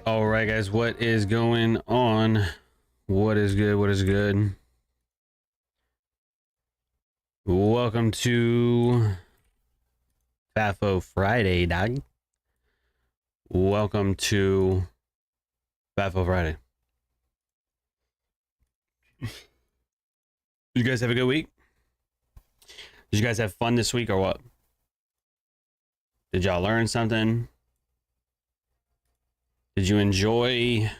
All right, guys, what is going on? What is good? Welcome to FAFO Friday, dog. Welcome to FAFO Friday. Did you guys have a good week? Did you guys have fun this week or what? Did y'all learn something? Did you enjoy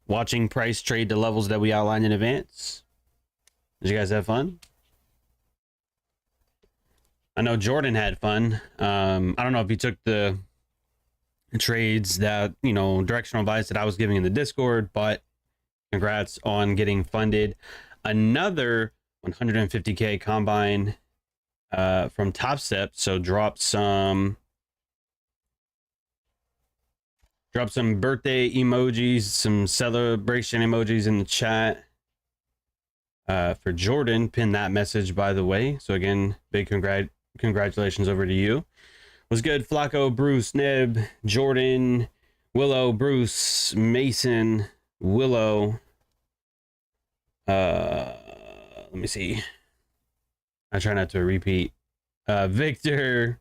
watching price trade the levels that we outlined in advance? Did you guys have fun? I know Jordan had fun. I don't know if he took the trades that, you know, directional advice that I was giving in the Discord, but congrats on getting funded another 150K combine from Top Step. So drop some birthday emojis, some celebration emojis in the chat for Jordan. Pin that message, by the way. So again, big congratulations over to you. Was good. Flacco, Bruce, Neb, Jordan, Willow, Bruce, Mason, Willow. Let me see. I try not to repeat. Victor,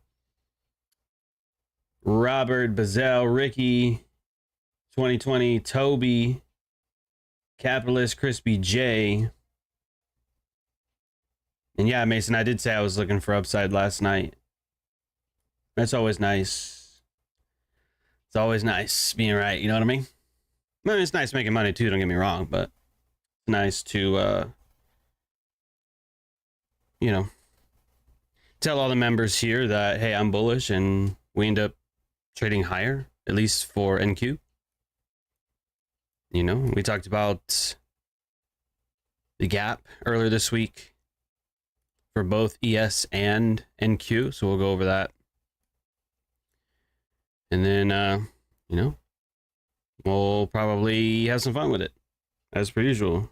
Robert, Bazell, Ricky, 2020, Toby, Capitalist, Crispy J. And yeah, Mason, I did say I was looking for upside last night. That's always nice. It's always nice being right, you know what I mean? I mean, it's nice making money too, don't get me wrong, but it's nice to, you know, tell all the members here that, hey, I'm bullish and we end up trading higher, at least for NQ. You know, we talked about the gap earlier this week for both ES and NQ, so we'll go over that. And then, you know, we'll probably have some fun with it, as per usual.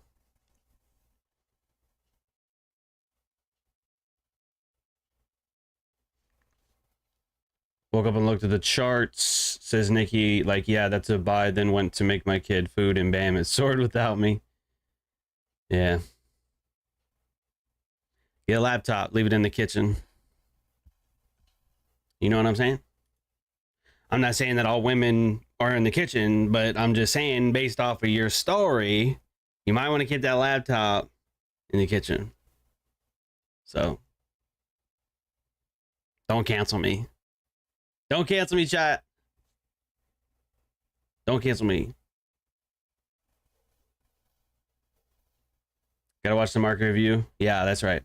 Woke up and looked at the charts, says Nikki, like, yeah, that's a buy, then went to make my kid food, and bam, it soared without me. Yeah. Get a laptop, leave it in the kitchen. You know what I'm saying? I'm not saying that all women are in the kitchen, but I'm just saying, based off of your story, you might want to keep that laptop in the kitchen. So, don't cancel me. Don't cancel me, chat. Don't cancel me. Gotta watch the market review. Yeah, that's right.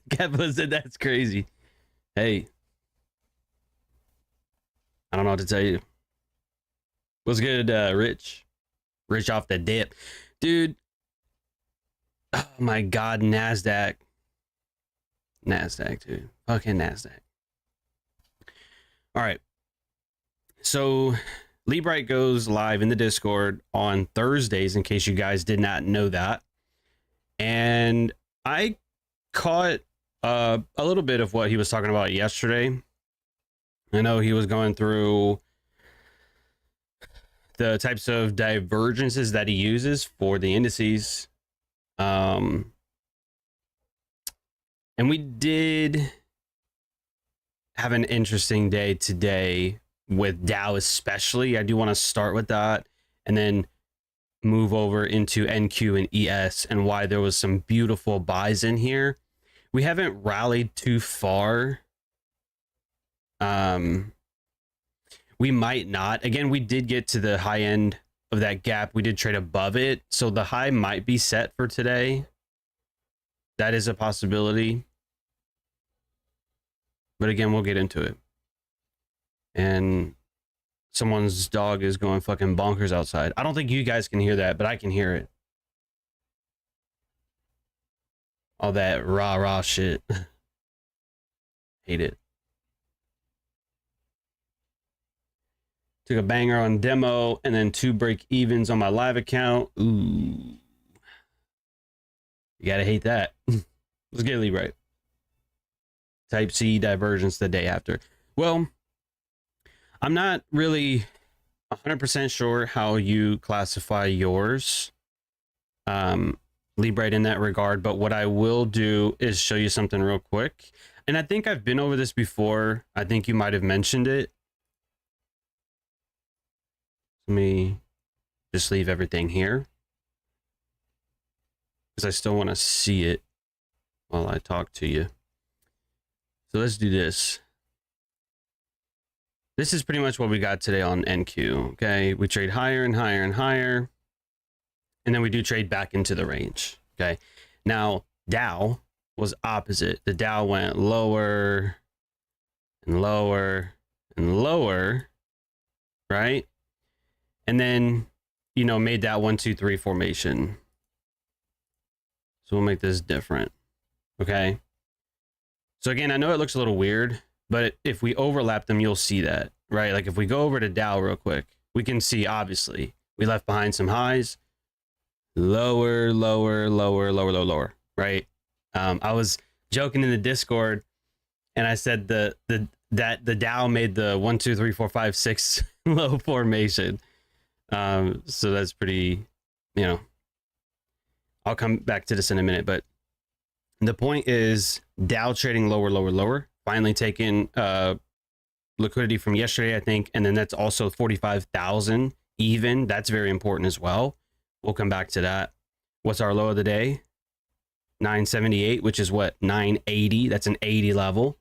Kevin said that's crazy. Hey. I don't know what to tell you. What's good, Rich? Rich off the dip. Dude. Oh my God, Nasdaq. Nasdaq, dude. Fucking Nasdaq. All right. So Librite goes live in the Discord on Thursdays, in case you guys did not know that. And I caught a little bit of what he was talking about yesterday. I know he was going through the types of divergences that he uses for the indices. And we did have an interesting day today with Dow especially. I do want to start with that and then move over into NQ and ES and why there was some beautiful buys in here. We haven't rallied too far. We might not. Again, we did get to the high end of that gap. We did trade above it. So the high might be set for today. That is a possibility. But again, we'll get into it. And someone's dog is going fucking bonkers outside. I don't think you guys can hear that, but I can hear it. All that rah shit. Hate it. Took a banger on demo and then 2 break evens on my live account. Ooh. You gotta hate that. Let's get it right. Type C divergence the day after. Well, I'm not really 100% sure how you classify yours. Leave right in that regard, but what I will do is show you something real quick. And I think I've been over this before. I think you might have mentioned it. Let me just leave everything here because I still want to see it while I talk to you. So let's do this. This is pretty much what we got today on NQ. Okay, we trade higher and higher and higher, and then we do trade back into the range. Okay, now Dow was opposite. The Dow went lower and lower and lower, right? And then, you know, made that 1, 2, 3 formation. So we'll make this different. Okay. So again, I know it looks a little weird, but if we overlap them, you'll see that, right? Like if we go over to Dow real quick, we can see, obviously, we left behind some highs. Lower, lower, lower, lower, lower, lower, right? I was joking in the Discord, and I said that the Dow made the 1, 2, 3, 4, 5, 6 low formation. So that's pretty, you know, I'll come back to this in a minute, but the point is Dow trading lower, lower, lower, finally taking liquidity from yesterday, I think, and then that's also 45,000 even. That's very important as well. We'll come back to that. What's our low of the day? 978, which is what? 980. That's an 80 level.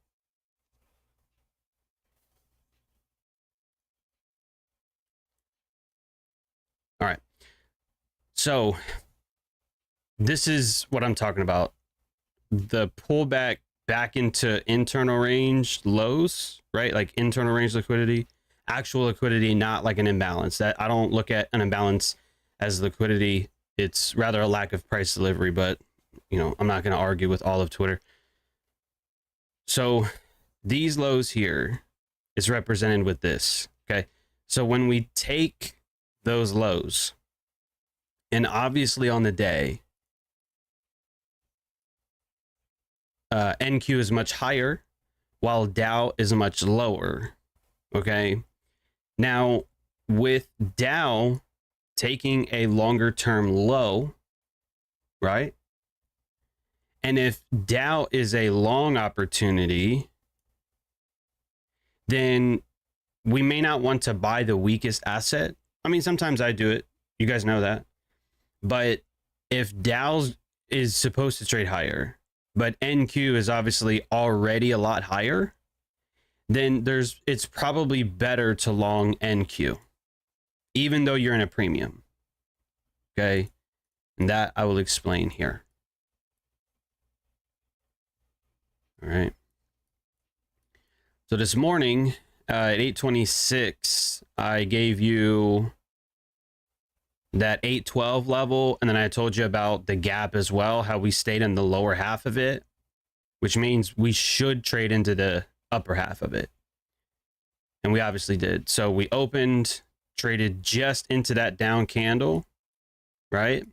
All right. So this is what I'm talking about. The pullback back into internal range lows, right? Like internal range liquidity, actual liquidity, not like an imbalance. That I don't look at an imbalance as liquidity. It's rather a lack of price delivery, but you know, I'm not going to argue with all of Twitter. So these lows here is represented with this. Okay. So when we take those lows, and obviously on the day, NQ is much higher while Dow is much lower. Okay. Now with Dow taking a longer term low, right? And if Dow is a long opportunity, then we may not want to buy the weakest asset. I mean, sometimes I do it. You guys know that. But if Dow is supposed to trade higher, but NQ is obviously already a lot higher, then it's probably better to long NQ, even though you're in a premium. Okay. And that I will explain here. All right. So this morning at 8:26, I gave you that 812 level, and then I told you about the gap as well, how we stayed in the lower half of it, which means we should trade into the upper half of it. And we obviously did. So we opened, traded just into that down candle, right? And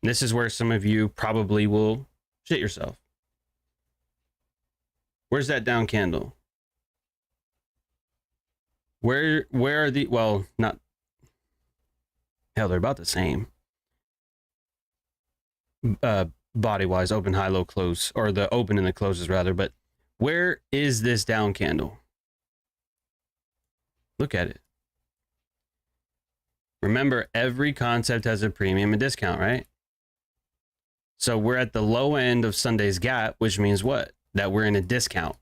this is where some of you probably will shit yourself. Where's that down candle? Where are the, well, not, hell, they're about the same. Body wise, open, high, low, close, or the open and the closes rather. But where is this down candle? Look at it. Remember, every concept has a premium and discount, right? So we're at the low end of Sunday's gap, which means what? That we're in a discount.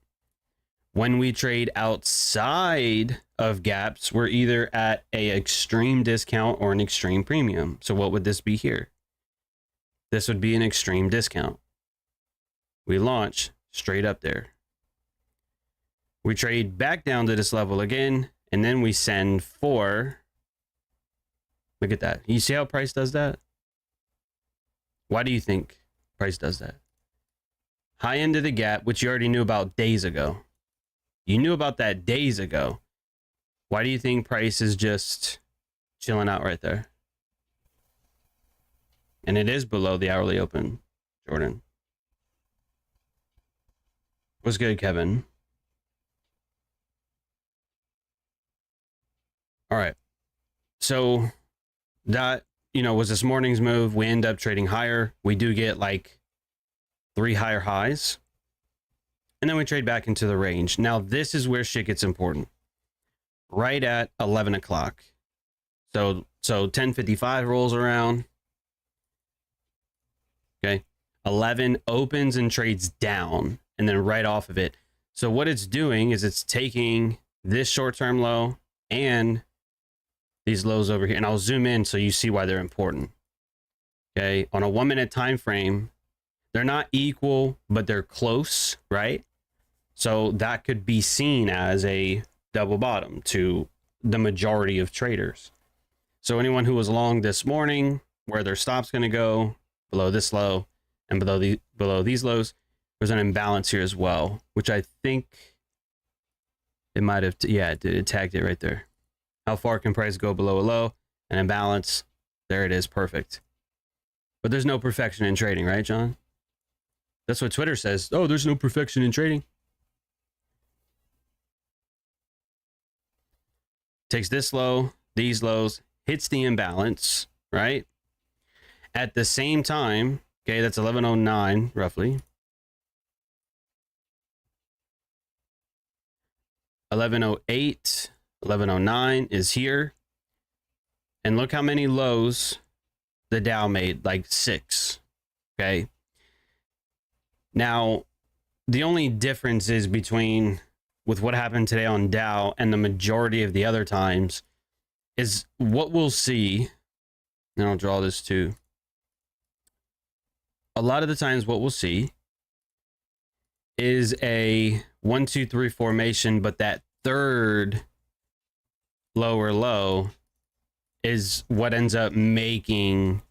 When we trade outside of gaps, we're either at a extreme discount or an extreme premium. So what would this be here? This would be an extreme discount. We launch straight up there. We trade back down to this level again, and then we send for, look at that. You see how price does that? Why do you think price does that? High end of the gap, which you already knew about days ago. You knew about that days ago. Why do you think price is just chilling out right there? And it is below the hourly open, Jordan. What's good, Kevin? All right. So that, was this morning's move. We end up trading higher. We do get like 3 higher highs. And then we trade back into the range. Now, this is where shit gets important. Right at 11 o'clock. So 10:55 rolls around. Okay. 11 opens and trades down. And then right off of it. So what it's doing is it's taking this short-term low and these lows over here. And I'll zoom in so you see why they're important. Okay. On a 1 minute time frame, they're not equal, but they're close, right? So that could be seen as a double bottom to the majority of traders. So anyone who was long this morning, where their stop's going to go below this low and below these lows, there's an imbalance here as well, which I think it might have, it tagged it right there. How far can price go below a low? An imbalance. There it is. Perfect. But there's no perfection in trading, right, John? That's what Twitter says. Oh, there's no perfection in trading. Takes this low, these lows, hits the imbalance, right? At the same time, okay, that's 1109 roughly. 1108, 1109 is here. And look how many lows the Dow made, like 6. Okay. Now, the only difference is between with what happened today on Dow and the majority of the other times is what we'll see. And I'll draw this too. A lot of the times what we'll see is a 1, 2, 3 formation, but that third lower low is what ends up making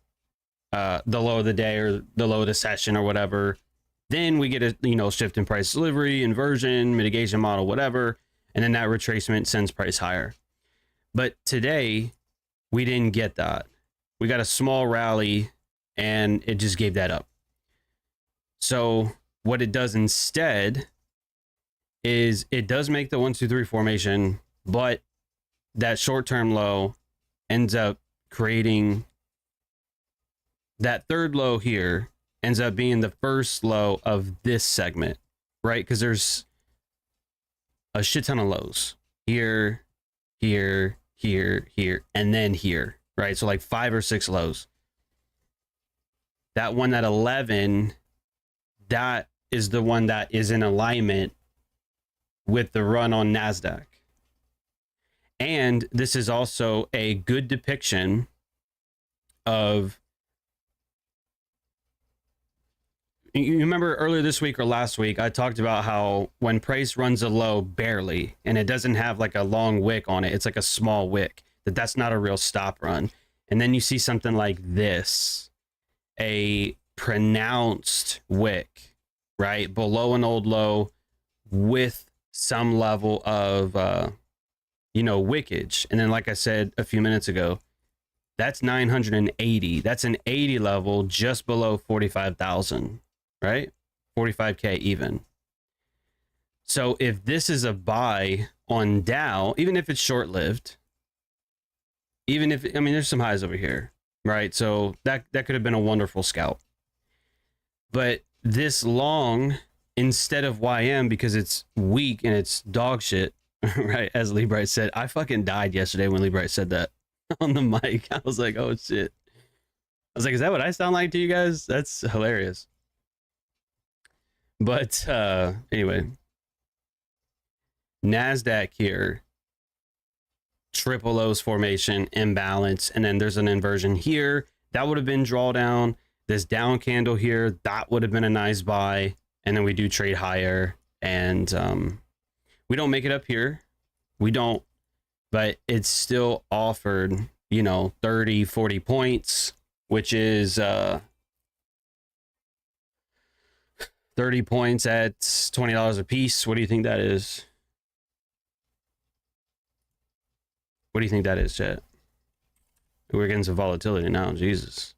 the low of the day or the low of the session or whatever. Then we get a shift in price delivery, inversion, mitigation model, whatever, and then that retracement sends price higher. But today we didn't get that. We got a small rally and it just gave that up. So what it does instead is it does make the 1, 2, 3 formation, but that short-term low ends up creating that third low here ends up being the first low of this segment, right? Because there's a shit ton of lows here, here, here, here, and then here, right? So like 5 or 6 lows. That one at 11, that is the one that is in alignment with the run on Nasdaq. And this is also a good depiction of, you remember earlier this week or last week, I talked about how when price runs a low barely, and it doesn't have like a long wick on it, it's like a small wick, that's not a real stop run. And then you see something like this, a pronounced wick, right? Below an old low with some level of, wickage. And then, like I said a few minutes ago, that's 980. That's an 80 level just below 45,000, right? 45K even. So if this is a buy on Dow, even if it's short-lived, even if, there's some highs over here, right? So that could have been a wonderful scalp. But this long, instead of YM, because it's weak and it's dog shit, right? As Lee Bright said, I fucking died yesterday when Lee Bright said that on the mic. I was like, oh shit. I was like, is that what I sound like to you guys? That's hilarious. But anyway, Nasdaq here, triple O's formation, imbalance, and then there's an inversion here. That would have been drawdown. This down candle here, that would have been a nice buy. And then we do trade higher, and We don't make it up here. We don't, but it's still offered, you know, 30, 40 points, which is 30 points at $20 a piece. What do you think that is? What do you think that is, chat? We're getting some volatility now. Jesus.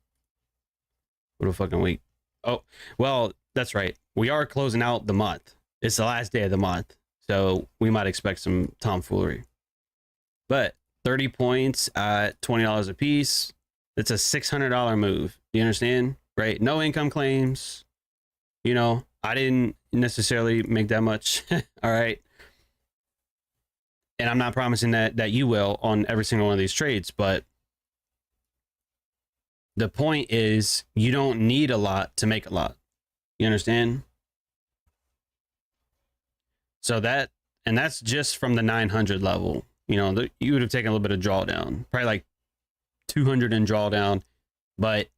What a fucking week. Oh, well, that's right. We are closing out the month. It's the last day of the month. So we might expect some tomfoolery. But 30 points at $20 a piece. It's a $600 move. You understand? Right? No income claims. You know, I didn't necessarily make that much. All right. And I'm not promising that you will on every single one of these trades, but the point is you don't need a lot to make a lot. You understand? So that's just from the 900 level. You know, you would have taken a little bit of drawdown, probably like 200 in drawdown, but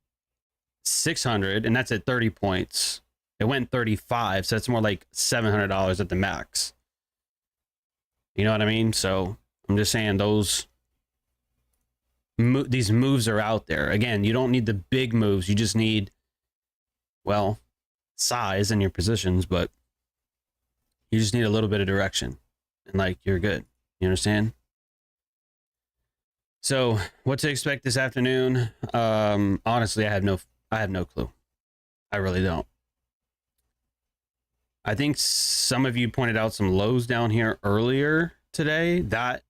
600, and that's at 30 points. It went 35, so that's more like $700 at the max. You know what I mean? So I'm just saying these moves are out there. Again, you don't need the big moves. You just need, well, size in your positions, but you just need a little bit of direction, and like you're good. You understand? So what to expect this afternoon? Honestly, I have no clue. I really don't. I think some of you pointed out some lows down here earlier today. That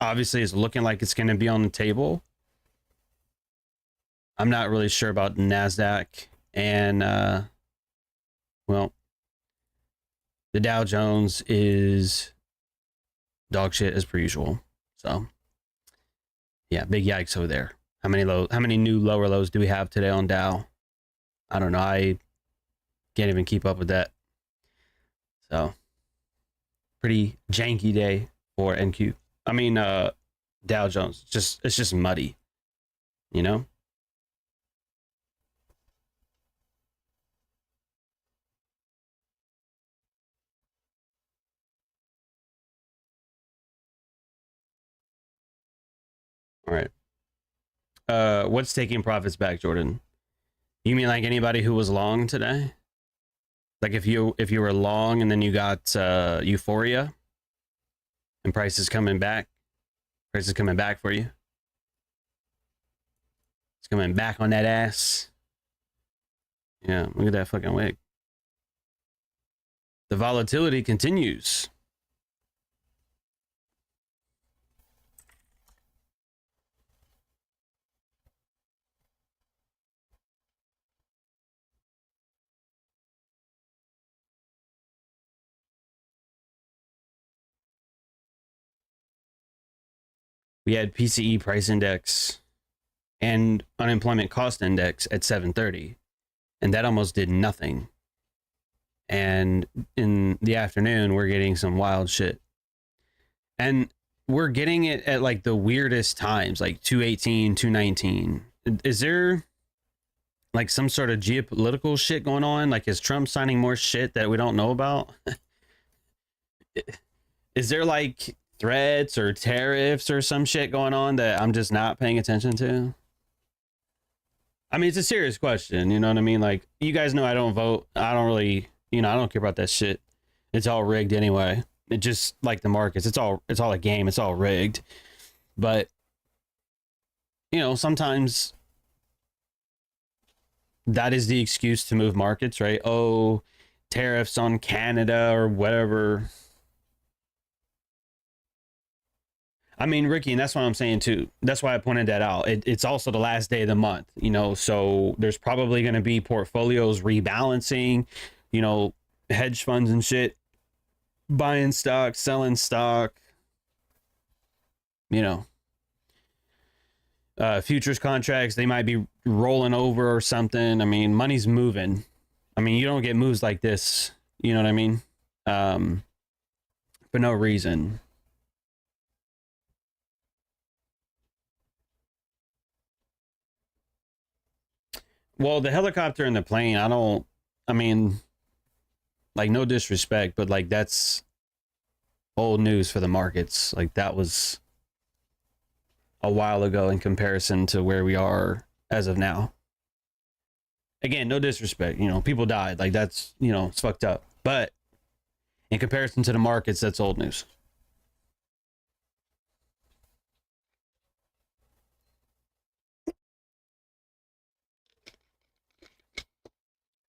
obviously is looking like it's going to be on the table. I'm not really sure about Nasdaq and, well, the Dow Jones is dog shit as per usual. So, yeah, big yikes over there. How many new lower lows do we have today on Dow? I don't know. I can't even keep up with that. So, pretty janky day for NQ. I mean, Dow Jones. It's just muddy, you know? All right. What's taking profits back, Jordan? You mean like anybody who was long today? Like if you were long and then you got euphoria and prices coming back for you. It's coming back on that ass. Yeah, look at that fucking wig. The volatility continues. We had PCE price index and unemployment cost index at 730, and that almost did nothing. And in the afternoon, we're getting some wild shit. And we're getting it at like the weirdest times, like 218, 219. Is there like some sort of geopolitical shit going on? Like, is Trump signing more shit that we don't know about? Is there like threats or tariffs or some shit going on that I'm just not paying attention to? I mean, it's a serious question. You know what I mean? Like, you guys know I don't vote. I don't really, I don't care about that shit. It's all rigged anyway. It just like the markets. It's all a game. It's all rigged. But, sometimes that is the excuse to move markets, right? Oh, tariffs on Canada or whatever. I mean, Ricky, and that's what I'm saying too. That's why I pointed that out. It's also the last day of the month, so there's probably going to be portfolios rebalancing, hedge funds and shit, buying stock, selling stock, futures contracts, they might be rolling over or something. I mean, money's moving. I mean, you don't get moves like this, you know what I mean? For no reason. Well, the helicopter and the plane, I mean, like, no disrespect, but like, that's old news for the markets. Like that was a while ago in comparison to where we are as of now. Again, no disrespect, you know, people died. Like that's, you know, it's fucked up. But in comparison to the markets, that's old news.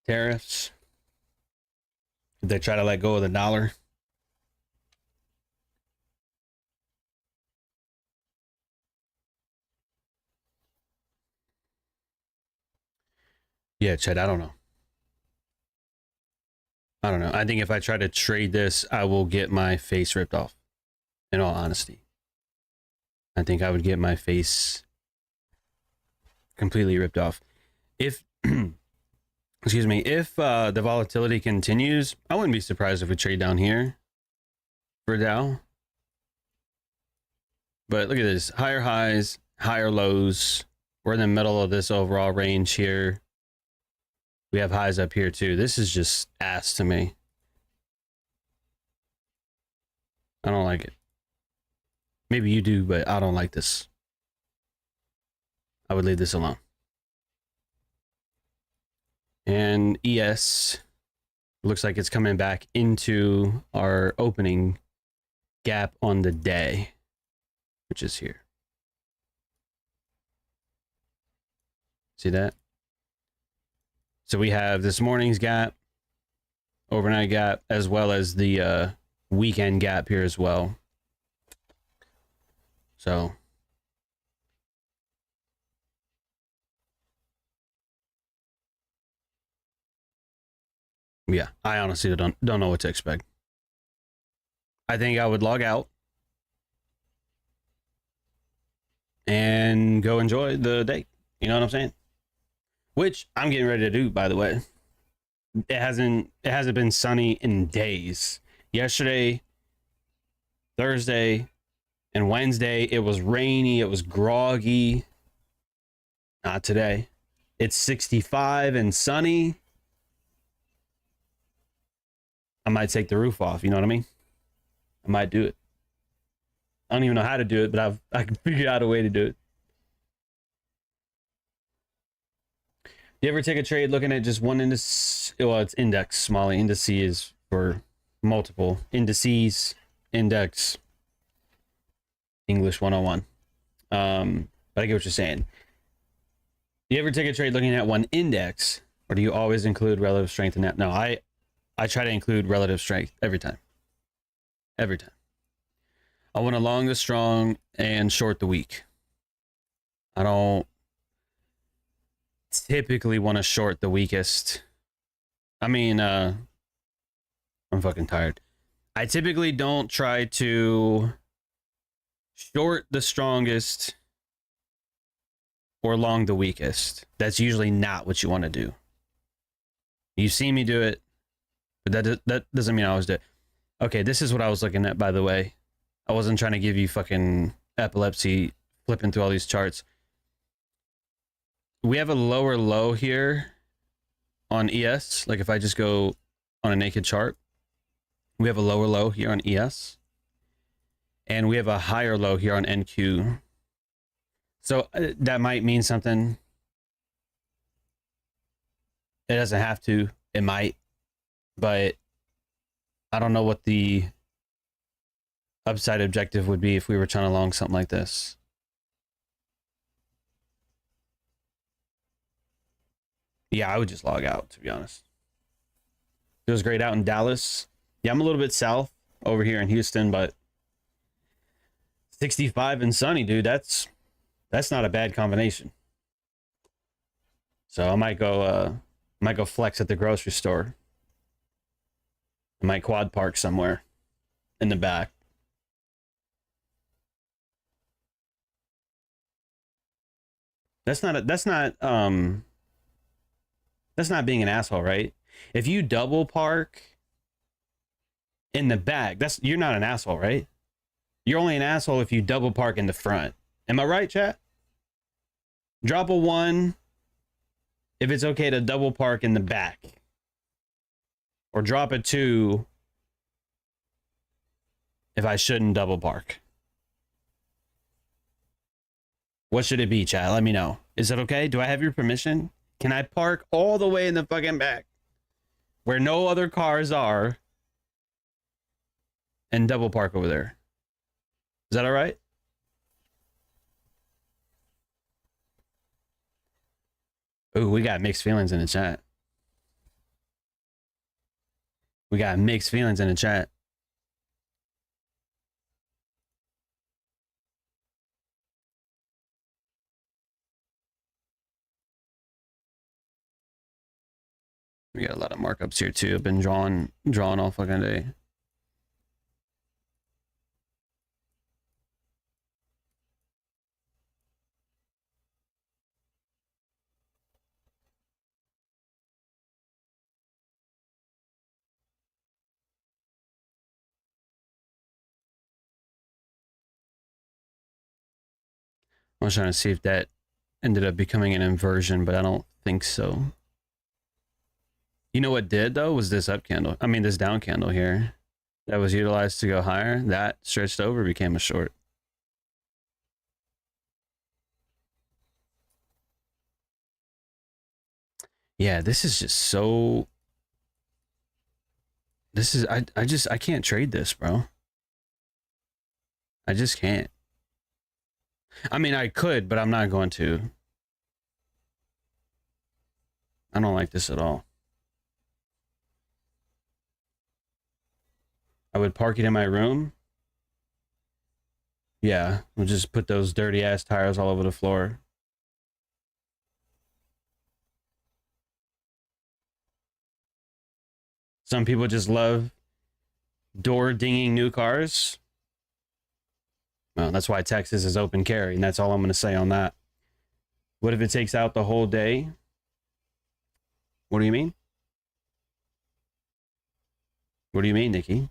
Tariffs. Did they try to let go of the dollar? Yeah, Chad, I don't know. I don't know. I think if I try to trade this, I will get my face ripped off. In all honesty. I think I would get my face completely ripped off. If, excuse me, if the volatility continues, I wouldn't be surprised if we trade down here for Dow. But look at this. Higher highs, higher lows. We're in the middle of this overall range here. We have highs up here too. This is just ass to me. I don't like it. Maybe you do, but I don't like this. I would leave this alone. And ES looks like it's coming back into our opening gap on the day, which is here. See that? So we have this morning's gap, overnight gap, as well as the weekend gap here as well. So yeah, I honestly don't know what to expect. I think I would log out and go enjoy the day. You know what I'm saying? Which I'm getting ready to do, by the way. It hasn't been sunny in days. Yesterday, Thursday, and Wednesday, it was rainy, it was groggy. Not today. It's 65 and sunny. I might take the roof off, you know what I mean? I might do it. I don't even know how to do it, but I can figure out a way to do it. You ever take a trade looking at just one index? Well, it's index, Smalley. Indices for multiple. Indices, index, English 101. But I get what you're saying. Do you ever take a trade looking at one index, or do you always include relative strength in that? No, I try to include relative strength every time. Every time. I want to long the strong and short the weak. I don't typically want to short the weakest. I mean, I'm fucking tired. I typically don't try to short the strongest or long the weakest. That's usually not what you want to do. You see me do it, but that doesn't mean I always do it. Okay, this is what I was looking at, by the way. I wasn't trying to give you fucking epilepsy flipping through all these charts. We have a lower low here on ES. Like if I just go on a naked chart, we have a lower low here on ES. And we have a higher low here on NQ. So that might mean something. It doesn't have to. It might. But I don't know what the upside objective would be if we were trying to long something like this. Yeah, I would just log out, to be honest. It was great out in Dallas. Yeah, I'm a little bit south over here in Houston, but 65 and sunny, dude, that's not a bad combination. So I might go flex at the grocery store. I might quad park somewhere in the back. That's not being an asshole, right? If you double park in the back, you're not an asshole, right? You're only an asshole if you double park in the front. Am I right, chat? Drop a 1 if it's okay to double park in the back. Or drop a 2 if I shouldn't double park. What should it be, chat? Let me know. Is it okay? Do I have your permission? Can I park all the way in the fucking back where no other cars are and double park over there? Is that all right? Ooh, we got mixed feelings in the chat. We got mixed feelings in the chat. We got a lot of markups here too. I've been drawing all fucking day. I was trying to see if that ended up becoming an inversion, but I don't think so. You know what did though was this up candle. I mean this down candle here that was utilized to go higher. That stretched over, became a short. Yeah, this is just so. This is I can't trade this, bro. I just can't. I mean, I could, but I'm not going to. I don't like this at all. I would park it in my room. Yeah, we'll just put those dirty ass tires all over the floor. Some people just love door dinging new cars. Well, that's why Texas is open carry, and that's all I'm going to say on that. What if it takes out the whole day? What do you mean? What do you mean, Nikki?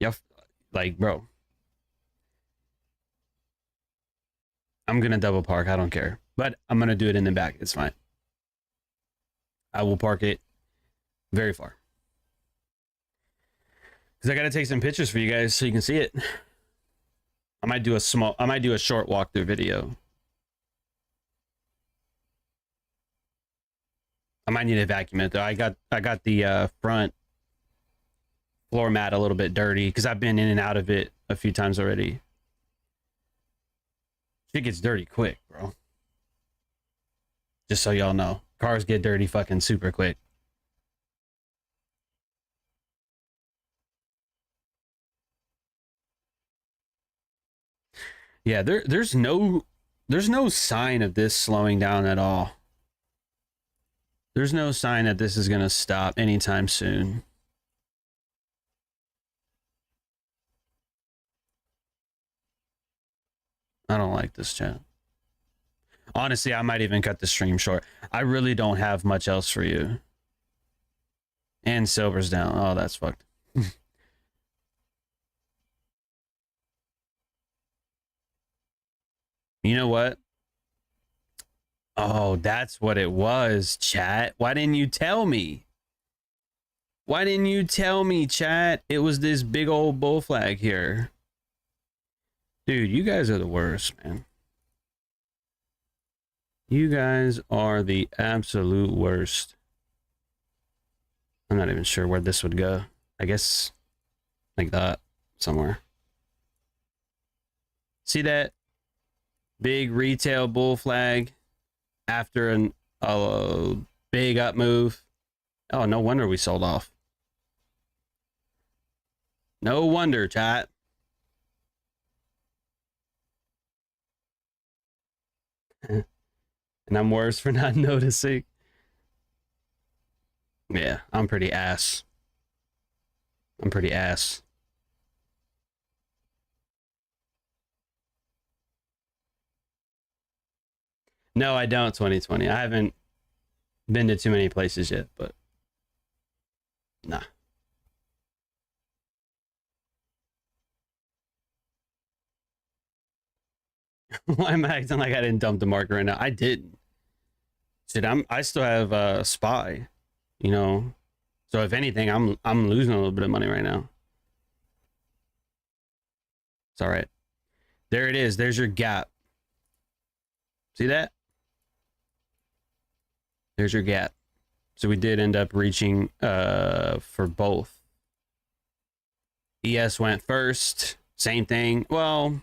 Yeah, like, bro. I'm going to double park. I don't care. But I'm going to do it in the back. It's fine. I will park it very far. Because I got to take some pictures for you guys so you can see it. I might do a short walkthrough video. I might need to vacuum it though. I got the front floor mat a little bit dirty because I've been in and out of it a few times already. Shit gets dirty quick, bro. Just so y'all know. Cars get dirty fucking super quick. Yeah, there's no sign of this slowing down at all. There's no sign that this is going to stop anytime soon. I don't like this, chat. Honestly, I might even cut the stream short. I really don't have much else for you. And silver's down. Oh, that's fucked. You know what? Oh, that's what it was, chat. Why didn't you tell me? Why didn't you tell me, chat? It was this big old bull flag here. Dude, you guys are the worst, man. You guys are the absolute worst. I'm not even sure where this would go. I guess like that somewhere. See that big retail bull flag after a big up move? Oh, no wonder we sold off. No wonder, chat. And I'm worse for not noticing. Yeah, I'm pretty ass. I'm pretty ass. No, I don't. 2020. I haven't been to too many places yet, but nah. Why am I acting like I didn't dump the marker right now? I didn't. Shit, I still have SPY, you know. So if anything, I'm losing a little bit of money right now. It's all right. There it is. There's your gap. See that? There's your gap. So we did end up reaching for both. ES went first. Same thing. Well,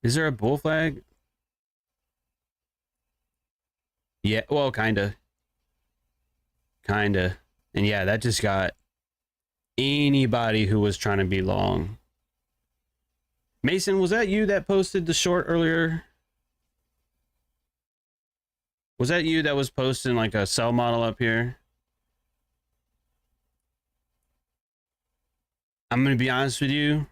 is there a bull flag? Yeah, well, kinda. Kinda. And yeah, that just got anybody who was trying to be long. Mason, was that you that posted the short earlier? Was that you that was posting like a sell model up here? I'm going to be honest with you.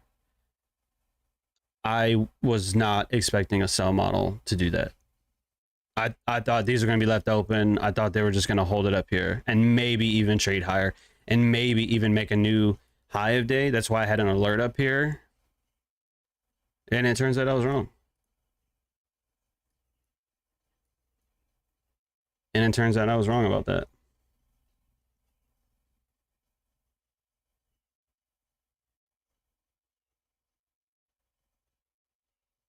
I was not expecting a sell model to do that. I thought these were going to be left open. I thought they were just going to hold it up here and maybe even trade higher and maybe even make a new high of day. That's why I had an alert up here. And it turns out I was wrong. And it turns out I was wrong about that.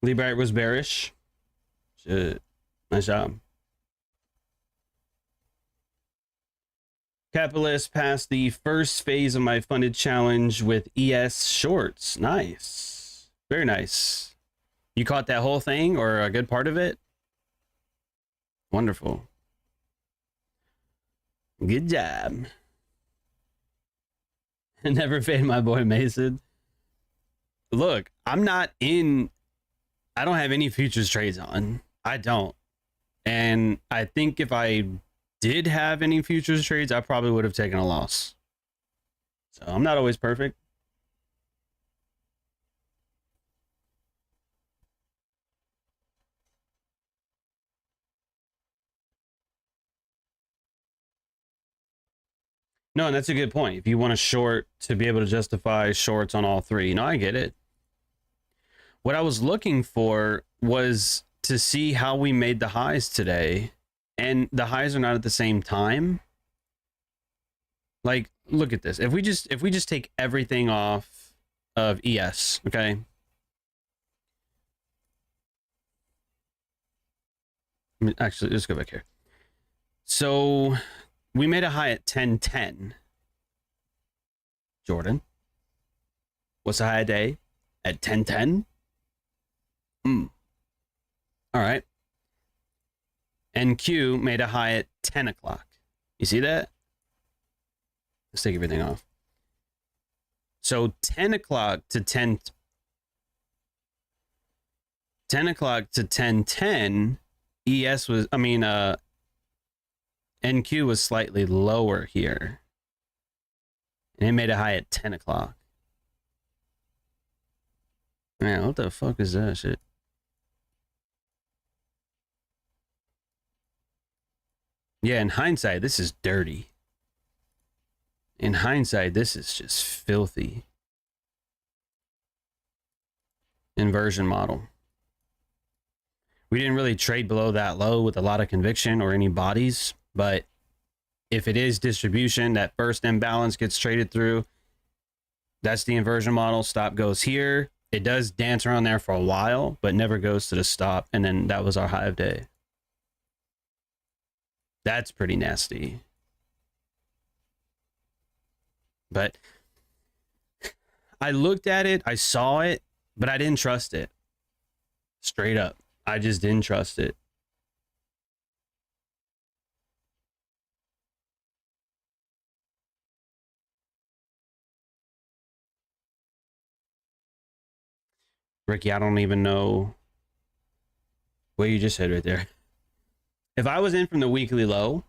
Lee Barrett was bearish. Shit. Nice job. Capitalist passed the first phase of my funded challenge with ES shorts. Nice. Very nice. You caught that whole thing or a good part of it? Wonderful. Good job. Never fade my boy Mason. Look, I'm not in... I don't have any futures trades on. I don't. And I think if I did have any futures trades, I probably would have taken a loss. So I'm not always perfect. No, and that's a good point. If you want to short to be able to justify shorts on all three, you know, I get it. What I was looking for was to see how we made the highs today, and the highs are not at the same time. Like, look at this. If we just take everything off of ES, okay? Actually, let's go back here. So we made a high at 1010. Jordan, what's the high a day at 1010? All right. NQ made a high at 10 o'clock. You see that? Let's take everything off. So 10 o'clock to 10 o'clock to 1010, ES was, I mean, NQ was slightly lower here. And it made a high at 10 o'clock. Man, what the fuck is that shit? Yeah, in hindsight, this is dirty. In hindsight, this is just filthy. Inversion model. We didn't really trade below that low with a lot of conviction or any bodies, but if it is distribution, that first imbalance gets traded through. That's the inversion model. Stop goes here. It does dance around there for a while, but never goes to the stop. And then that was our high of day. That's pretty nasty. But I looked at it, I saw it, but I didn't trust it. Straight up. I just didn't trust it. Ricky, I don't even know what you just said right there. If I was in from the weekly low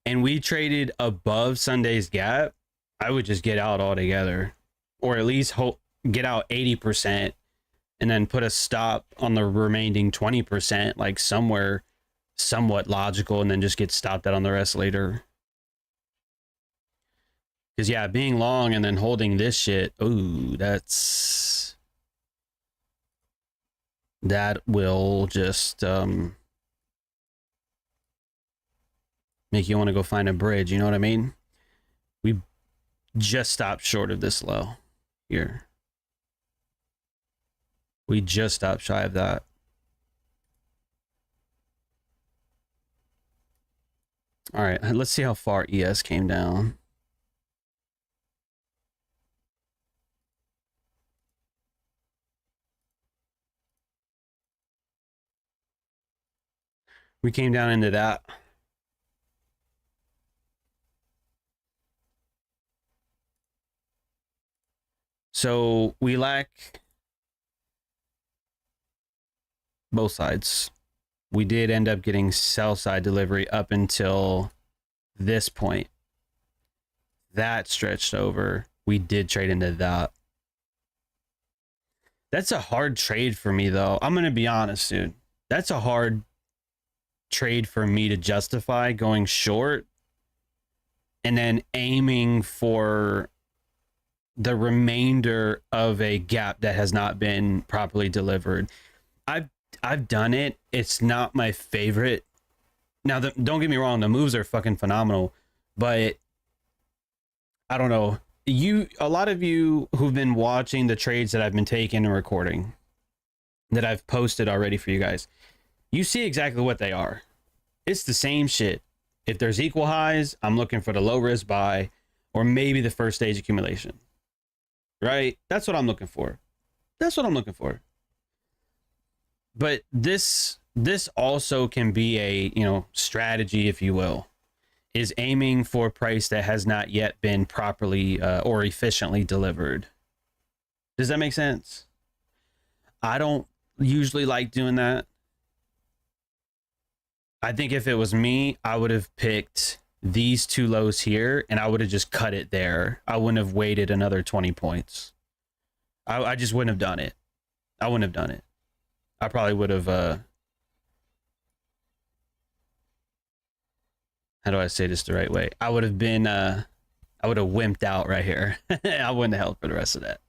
and we traded above Sunday's gap, I would just get out altogether, or at least get out 80% and then put a stop on the remaining 20%, like somewhere somewhat logical, and then just get stopped out on the rest later. Because yeah, being long and then holding this shit, ooh, that will just make you want to go find a bridge. You know what I mean? We just stopped short of this low here. We just stopped shy of that. All right, let's see how far ES came down. We came down into that. So we lack both sides. We did end up getting sell side delivery up until this point. That stretched over. We did trade into that. That's a hard trade for me, though. I'm going to be honest, dude. That's a hard trade for me to justify going short and then aiming for the remainder of a gap that has not been properly delivered. I've done it. It's not my favorite. Now, don't get me wrong, the moves are fucking phenomenal, but I don't know. A lot of you who've been watching the trades that I've been taking and recording that I've posted already for you guys, you see exactly what they are. It's the same shit. If there's equal highs, I'm looking for the low risk buy or maybe the first stage accumulation. Right? That's what I'm looking for. That's what I'm looking for. But this also can be a, you know, strategy, if you will, is aiming for a price that has not yet been properly or efficiently delivered. Does that make sense? I don't usually like doing that. I think if it was me, I would have picked these two lows here and I would have just cut it there. I wouldn't have waited another 20 points. I just wouldn't have done it. I wouldn't have done it. I probably would have, how do I say this the right way? I would have been, I would have wimped out right here. I wouldn't have held for the rest of that.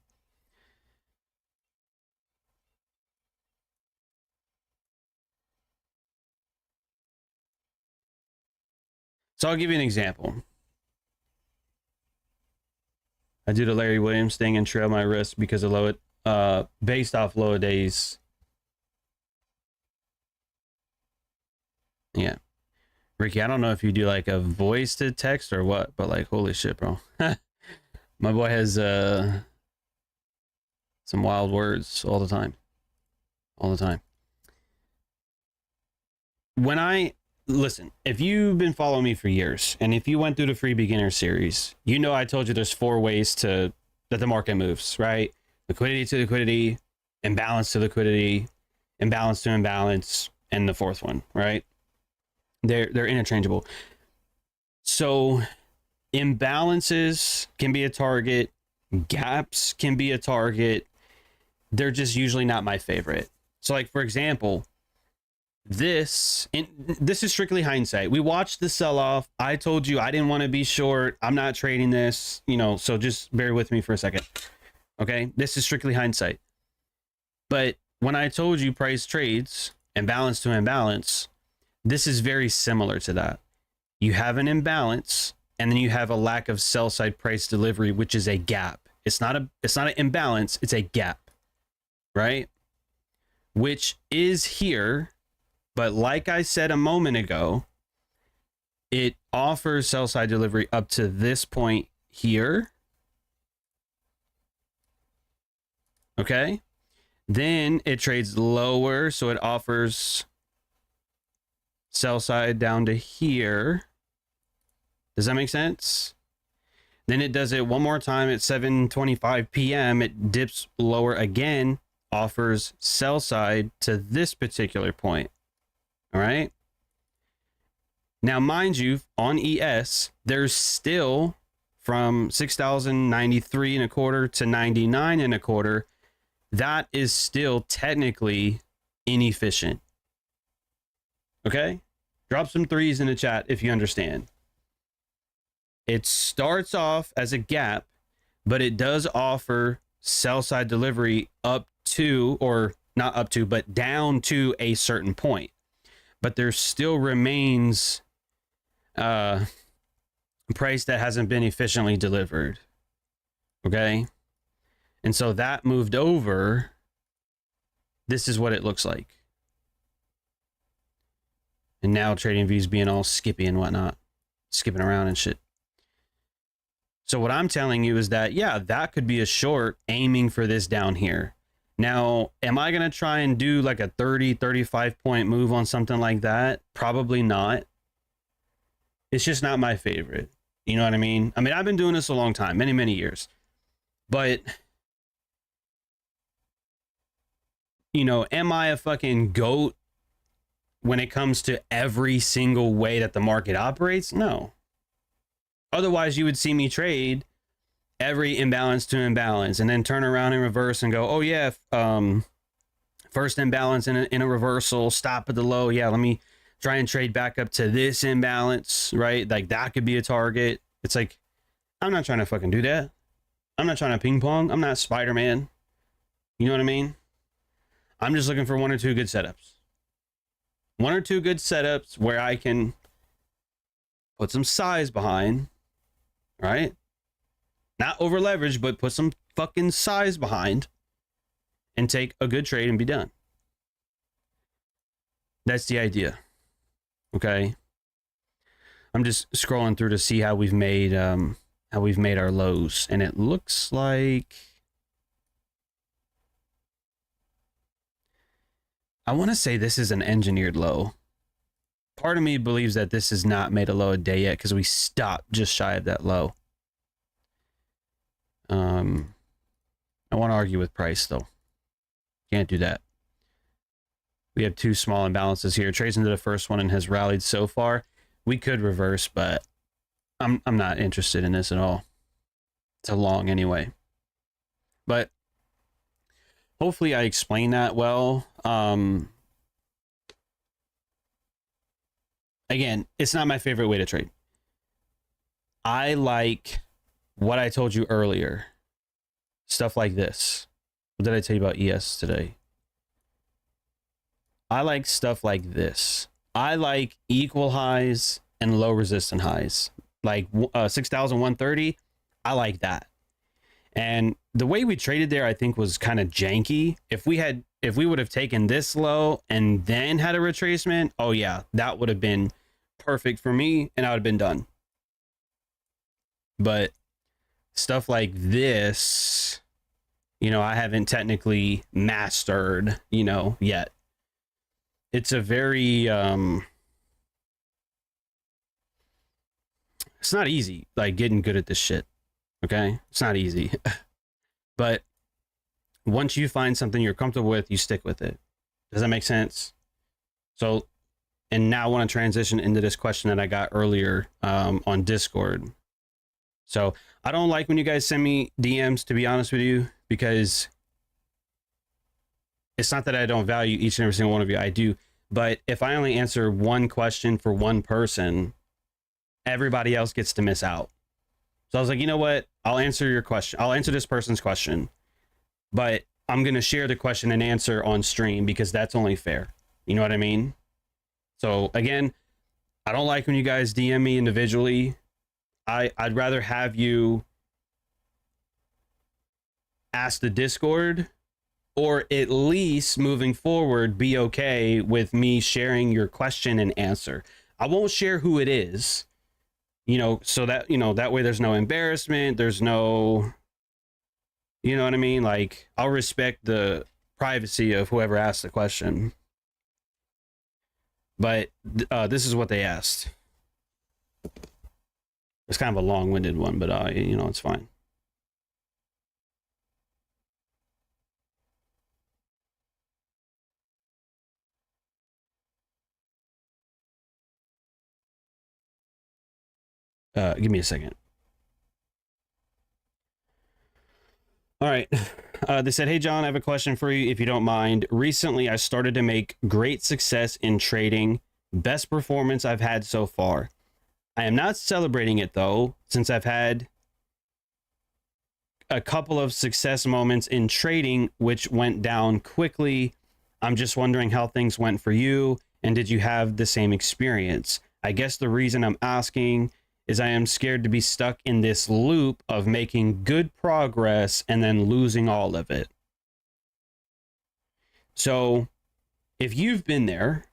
So I'll give you an example. I do the Larry Williams thing and trail my wrist because of low, based off low days. Yeah. Ricky, I don't know if you do like a voice to text or what, but like, holy shit, bro. My boy has some wild words all the time. All the time. Listen, if you've been following me for years, and if you went through the free beginner series, you know I told you there's 4 ways that the market moves, right? Liquidity to liquidity, imbalance to liquidity, imbalance to imbalance, and the 4th one, right? They're interchangeable. So imbalances can be a target, gaps can be a target. They're just usually not my favorite. So like, for example, this is strictly hindsight. We watched the sell-off. I told you I didn't want to be short. I'm not trading this, you know, so just bear with me for a second. Okay, this is strictly hindsight. But when I told you price trades, imbalance to imbalance, this is very similar to that. You have an imbalance, and then you have a lack of sell-side price delivery, which is a gap. It's not an imbalance, it's a gap, right? Which is here, but like I said a moment ago, it offers sell-side delivery up to this point here. Okay? Then it trades lower, so it offers sell side down to here. Does that make sense? Then it does it one more time at 7:25 p.m. It dips lower again, offers sell side to this particular point. All right. Now, mind you, on ES, there's still from 6,093 and a quarter to 99 and a quarter. That is still technically inefficient. Okay, drop some 3s in the chat if you understand. It starts off as a gap, but it does offer sell side delivery up to, or not up to, but down to a certain point. But there still remains price that hasn't been efficiently delivered. Okay. And so that moved over. This is what it looks like. And now trading views being all skippy and whatnot, skipping around and shit. So what I'm telling you is that, yeah, that could be a short aiming for this down here. Now, am I going to try and do like a 30, 35 point move on something like that? Probably not. It's just not my favorite. You know what I mean? I mean, I've been doing this a long time, many, many years. But, you know, am I a fucking goat when it comes to every single way that the market operates? No. Otherwise, you would see me trade every imbalance to imbalance and then turn around and reverse and go, oh, yeah, first imbalance in a reversal, stop at the low. Yeah, let me try and trade back up to this imbalance, right? Like that could be a target. It's like, I'm not trying to fucking do that. I'm not trying to ping pong. I'm not Spider-Man. You know what I mean? I'm just looking for one or two good setups. One or two good setups where I can put some size behind, right? Not over leverage, but put some fucking size behind and take a good trade and be done. That's the idea. Okay. I'm just scrolling through to see how we've made our lows, and it looks like I want to say this is an engineered low. Part of me believes that this has not made a low a day yet because we stopped just shy of that low. I want to argue with price though. Can't do that. We have two small imbalances here. Trades into the first one and has rallied so far. We could reverse, but I'm not interested in this at all. It's a long anyway. But hopefully I explained that well. Again, it's not my favorite way to trade. I like what I told you earlier. Stuff like this. What did I tell you about ES today? I like stuff like this. I like equal highs and low resistance highs. Like 6,130. I like that. And the way we traded there, I think, was kind of janky. If we would have taken this low and then had a retracement, oh yeah, that would have been perfect for me and I would have been done. But stuff like this, you know, I haven't technically mastered, you know, yet. It's a very, it's not easy, like getting good at this shit. Okay. It's not easy, but once you find something you're comfortable with, you stick with it. Does that make sense? So, and now I want to transition into this question that I got earlier, on Discord. So I don't like when you guys send me DMs, to be honest with you, because it's not that I don't value each and every single one of you. I do. But if I only answer one question for one person, everybody else gets to miss out. So I was like, you know what? I'll answer your question. I'll answer this person's question, but I'm going to share the question and answer on stream because that's only fair. You know what I mean? So again, I don't like when you guys DM me individually. I'd rather have you ask the Discord, or at least moving forward, be okay with me sharing your question and answer. I won't share who it is, you know, so that, you know, that way there's no embarrassment. There's no, you know what I mean? Like, I'll respect the privacy of whoever asked the question. But this is what they asked. It's kind of a long-winded one, but you know, it's fine. Give me a second. All right. They said, hey, John, I have a question for you, if you don't mind. Recently, I started to make great success in trading. Best performance I've had so far. I am not celebrating it, though, since I've had a couple of success moments in trading, which went down quickly. I'm just wondering how things went for you, and did you have the same experience? I guess the reason I'm asking is I am scared to be stuck in this loop of making good progress and then losing all of it. So if you've been there,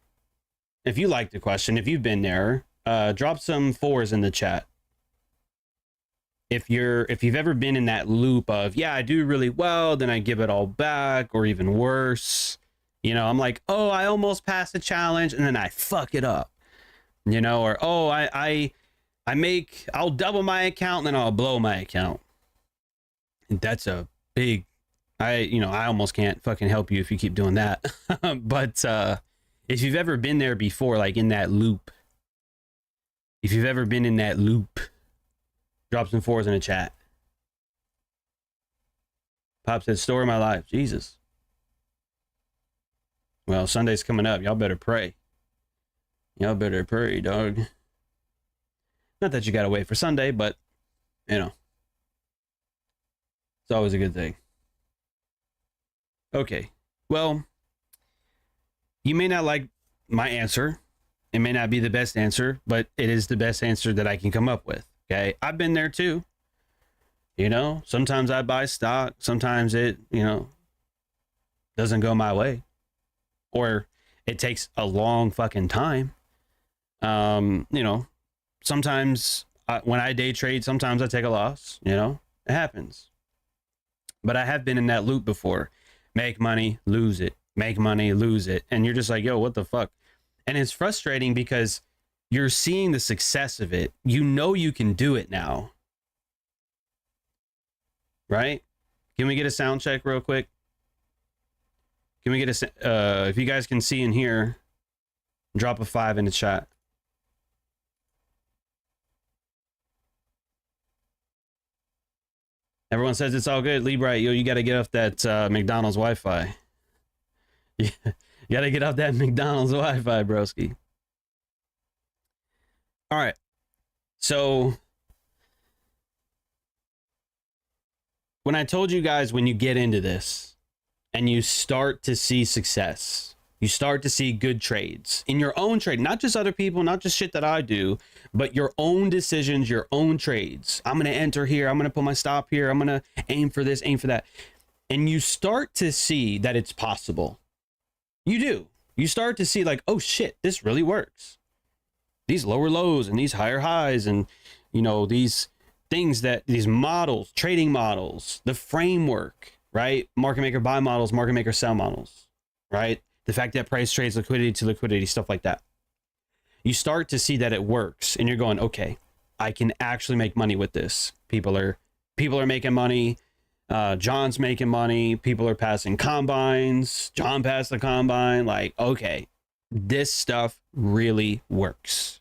if you like the question, if you've been there, drop some 4s in the chat. If you've ever been in that loop of, yeah, I do really well, then I give it all back, or even worse, you know, I'm like, oh, I almost passed a challenge and then I fuck it up, you know, or, oh, I'll double my account and then I'll blow my account. And that's a big, I almost can't fucking help you if you keep doing that. But if you've ever been there before, like in that loop, if you've ever been in that loop, drop some 4s in the chat. Pop said, story of my life. Jesus. Well, Sunday's coming up. Y'all better pray. Y'all better pray, dog. Not that you gotta wait for Sunday, but, you know, it's always a good thing. Okay. Well, you may not like my answer. It may not be the best answer, but it is the best answer that I can come up with. Okay. I've been there too. You know, sometimes I buy stock. Sometimes it, you know, doesn't go my way. Or it takes a long fucking time. You know, sometimes when I day trade, sometimes I take a loss. You know, it happens. But I have been in that loop before. Make money, lose it. Make money, lose it. And you're just like, yo, what the fuck? And it's frustrating because you're seeing the success of it. You know you can do it now. Right? Can we get a sound check real quick? Can we get a... if you guys can see in here, drop a 5 in the chat. Everyone says it's all good. Libright, yo, you got to get off that McDonald's Wi-Fi. Yeah, you got to get off that McDonald's Wi-Fi, broski. All right. So when I told you guys, when you get into this and you start to see success, you start to see good trades in your own trade, not just other people, not just shit that I do, but your own decisions, your own trades. I'm going to enter here. I'm going to put my stop here. I'm going to aim for this, aim for that. And you start to see that it's possible. You do. You start to see like, oh shit, this really works. These lower lows and these higher highs and, you know, these things that these models, trading models, the framework, right? Market maker buy models, market maker sell models, right? The fact that price trades liquidity to liquidity, stuff like that. You start to see that it works and you're going, okay, I can actually make money with this. People are making money. John's making money. People are passing combines. John passed the combine. Like, okay, this stuff really works.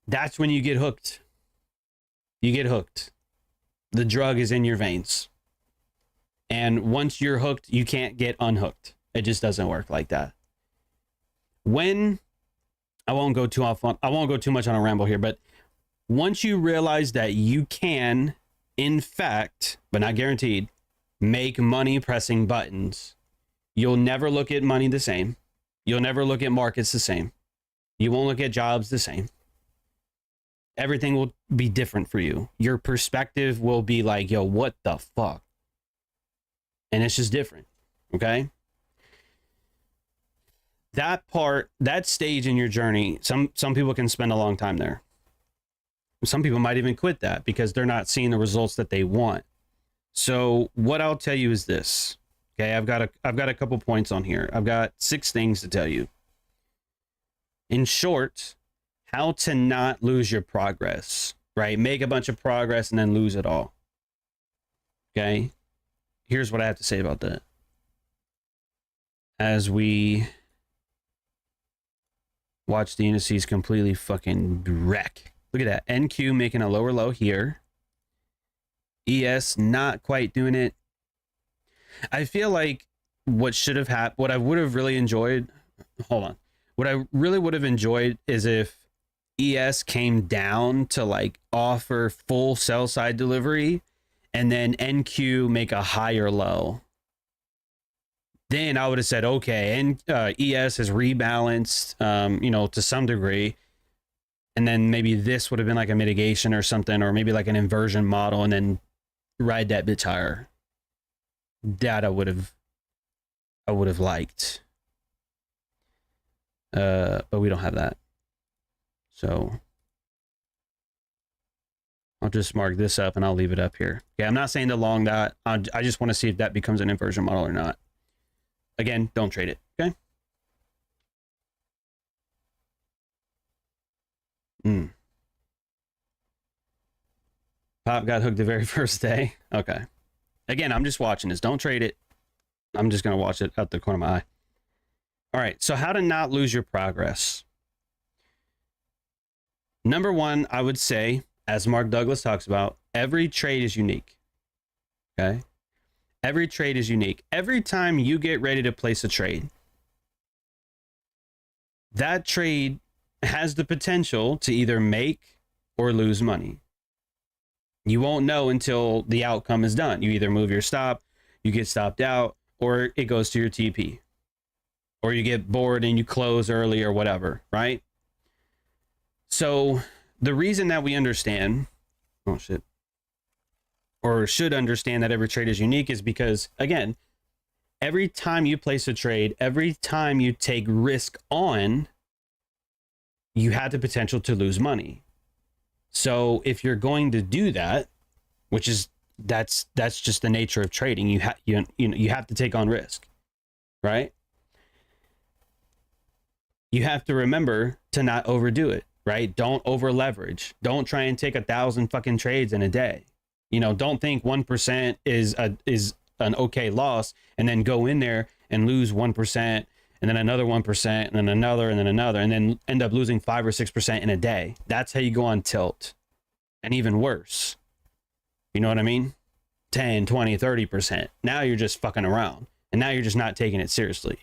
That's when you get hooked. You get hooked. The drug is in your veins. And once you're hooked, you can't get unhooked. It just doesn't work like that. When I won't go too much on a ramble here, but once you realize that you can, in fact, but not guaranteed, make money pressing buttons, you'll never look at money the same. You'll never look at markets the same. You won't look at jobs the same. Everything will be different for you. Your perspective will be like, yo, what the fuck? And it's just different. Okay? That part, that stage in your journey, some people can spend a long time there. Some people might even quit that because they're not seeing the results that they want. So what I'll tell you is this. Okay, I've got a couple points on here. I've got 6 things to tell you. In short, how to not lose your progress, right? Make a bunch of progress and then lose it all. Okay? Here's what I have to say about that. As we watch the indices completely fucking wreck. Look at that. NQ making a lower low here. ES not quite doing it. I feel like what should have happened, what I would have really enjoyed, hold on. What I really would have enjoyed is if ES came down to like offer full sell side delivery and then NQ make a higher low. then I would have said, okay, and ES has rebalanced, you know, to some degree. And then maybe this would have been like a mitigation or something, or maybe like an inversion model, and then ride that bitch higher. That I would have liked. But we don't have that. So I'll just mark this up and I'll leave it up here. Okay, I'm not saying to long that. I just want to see if that becomes an inversion model or not. Again, don't trade it, okay? Pop got hooked the very first day. Okay. Again, I'm just watching this. Don't trade it. I'm just going to watch it out the corner of my eye. All right, so how to not lose your progress. Number one, I would say, as Mark Douglas talks about, every trade is unique. Okay? Every trade is unique. Every time you get ready to place a trade, that trade has the potential to either make or lose money. You won't know until the outcome is done. You either move your stop, you get stopped out, or it goes to your TP. Or you get bored and you close early or whatever, right? So the reason that we understand, oh shit, or should understand that every trade is unique is because, again, every time you place a trade, every time you take risk on, you have the potential to lose money. So if you're going to do that, which is that's just the nature of trading, you have to take on risk, right? You have to remember to not overdo it, right? Don't over leverage. Don't try and take 1,000 fucking trades in a day. You know, don't think 1% is an okay loss and then go in there and lose 1% and then another 1% and then another and then another and then end up losing 5 or 6% in a day. That's how you go on tilt. And even worse. You know what I mean? 10, 20, 30%. Now you're just fucking around. And now you're just not taking it seriously.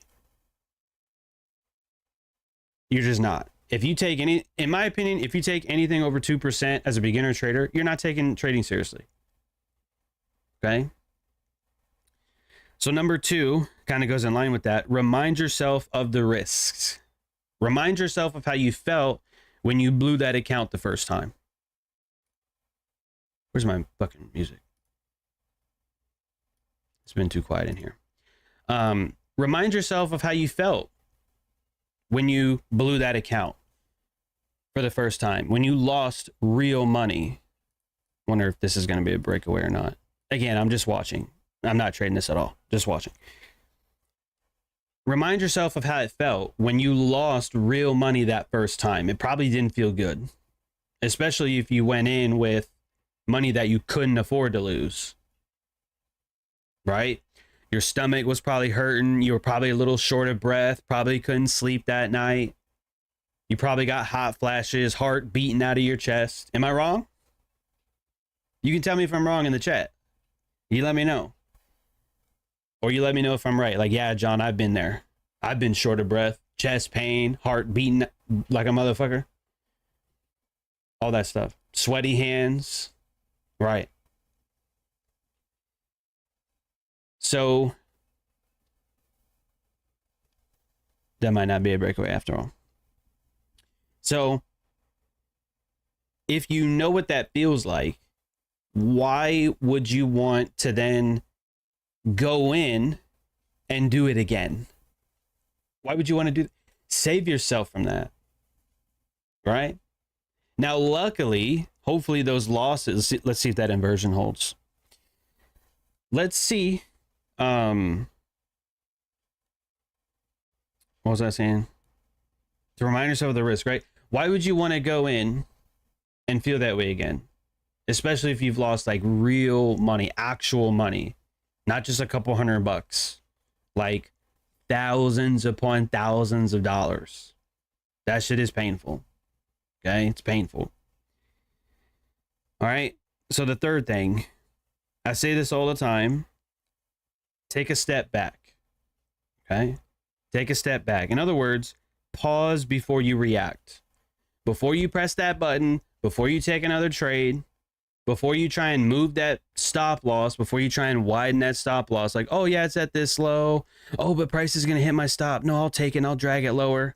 You're just not. If you take any, in my opinion, if you take anything over 2% as a beginner trader, you're not taking trading seriously. Okay? So number two kind of goes in line with that. Remind yourself of the risks. Remind yourself of how you felt when you blew that account the first time. Where's my fucking music? It's been too quiet in here. Remind yourself of how you felt when you blew that account for the first time, when you lost real money. Wonder if this is going to be a breakaway or not. Again, I'm just watching. I'm not trading this at all. Just watching. Remind yourself of how it felt when you lost real money that first time. It probably didn't feel good, especially if you went in with money that you couldn't afford to lose, right? Your stomach was probably hurting. You were probably a little short of breath, probably couldn't sleep that night. You probably got hot flashes, heart beating out of your chest. Am I wrong? You can tell me if I'm wrong in the chat. You let me know. Or you let me know if I'm right. Like, yeah, John, I've been there. I've been short of breath, chest pain, heart beating like a motherfucker. All that stuff. Sweaty hands. Right. So that might not be a breakaway after all. So if you know what that feels like, why would you want to then go in and do it again? Why would you want to do? Save yourself from that. Right? Now, luckily, hopefully those losses, let's see if that inversion holds. Let's see. What was I saying? To remind yourself of the risk, right? Why would you want to go in and feel that way again? Especially if you've lost like real money, actual money, not just a couple $100, like thousands upon thousands of dollars. That shit is painful. Okay, it's painful. All right. So the third thing, I say this all the time, take a step back. Okay. Take a step back. In other words, pause before you react. Before you press that button, before you take another trade, before you try and move that stop loss, before you try and widen that stop loss, like, oh yeah, it's at this low. Oh, but price is going to hit my stop. No, I'll take it and I'll drag it lower.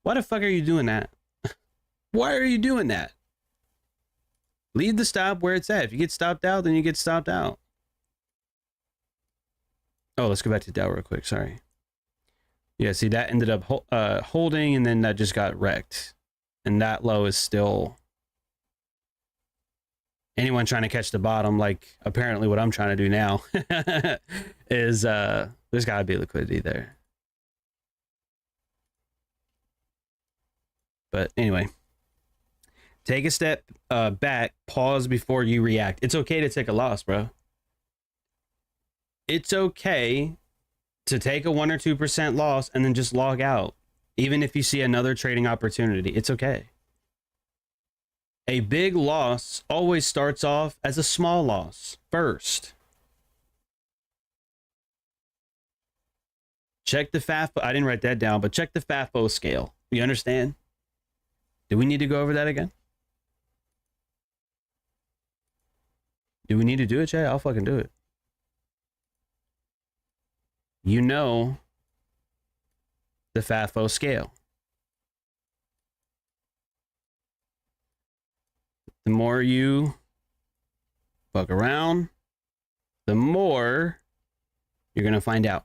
Why the fuck are you doing that? Why are you doing that? Leave the stop where it's at. If you get stopped out, then you get stopped out. Oh, let's go back to Dow real quick. Sorry. Yeah, see, that ended up holding, and then that just got wrecked. And that low is still... Anyone trying to catch the bottom, like apparently what I'm trying to do now, is there's got to be liquidity there. But anyway, take a step back, pause before you react. It's okay to take a loss, bro. It's okay to take a 1 or 2% loss and then just log out. Even if you see another trading opportunity, it's okay. A big loss always starts off as a small loss first. Check the FAFO. I didn't write that down, but check the FAFO scale. You understand? Do we need to go over that again? Do we need to do it, Jay? I'll fucking do it. You know the FAFO scale. The more you fuck around, the more you're going to find out.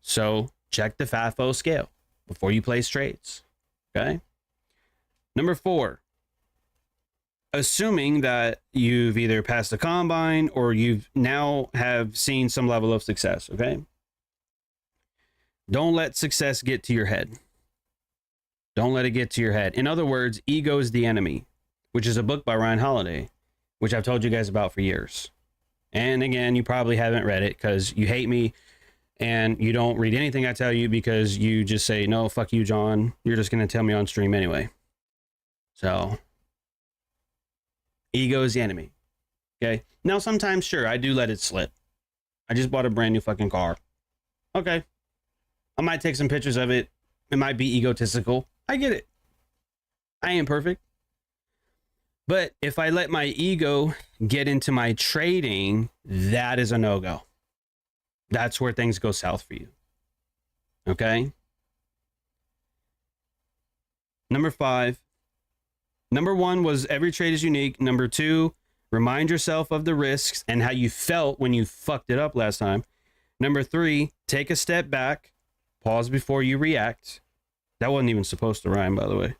So check the FAFO scale before you place trades. Okay. Number 4, assuming that you've either passed the combine or you've now have seen some level of success. Okay. Don't let success get to your head. Don't let it get to your head. In other words, ego is the enemy, which is a book by Ryan Holiday, which I've told you guys about for years. And again, you probably haven't read it because you hate me and you don't read anything I tell you because you just say, no, fuck you, John. You're just going to tell me on stream anyway. So, ego is the enemy. Okay. Now, sometimes, sure, I do let it slip. I just bought a brand new fucking car. Okay. I might take some pictures of it. It might be egotistical. I get it. I ain't perfect. But if I let my ego get into my trading, that is a no-go. That's where things go south for you. Okay? Number 5. Number 1 was every trade is unique. Number 2, remind yourself of the risks and how you felt when you fucked it up last time. Number 3, take a step back. Pause before you react. That wasn't even supposed to rhyme, by the way.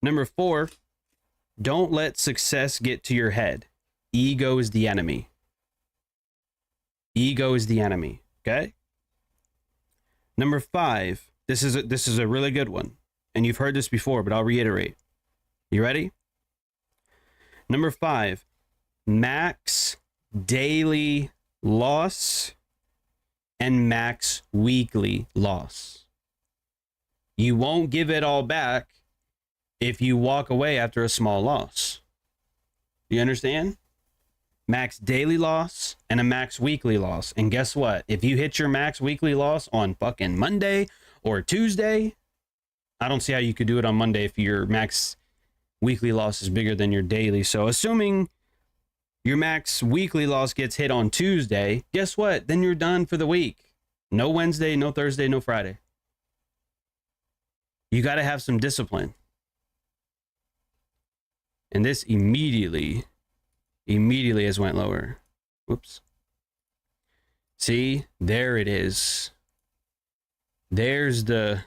Number 4, don't let success get to your head. Ego is the enemy. Ego is the enemy. Okay? Number 5, this is a really good one. And you've heard this before, but I'll reiterate. You ready? Number 5, max daily loss and max weekly loss. You won't give it all back if you walk away after a small loss. You understand? Max daily loss and a max weekly loss. And guess what? If you hit your max weekly loss on fucking Monday or Tuesday, I don't see how you could do it on Monday if your max weekly loss is bigger than your daily. So assuming your max weekly loss gets hit on Tuesday, guess what? Then you're done for the week. No Wednesday, no Thursday, no Friday. You got to have some discipline. And this immediately has went lower. Whoops. See, there it is. There's the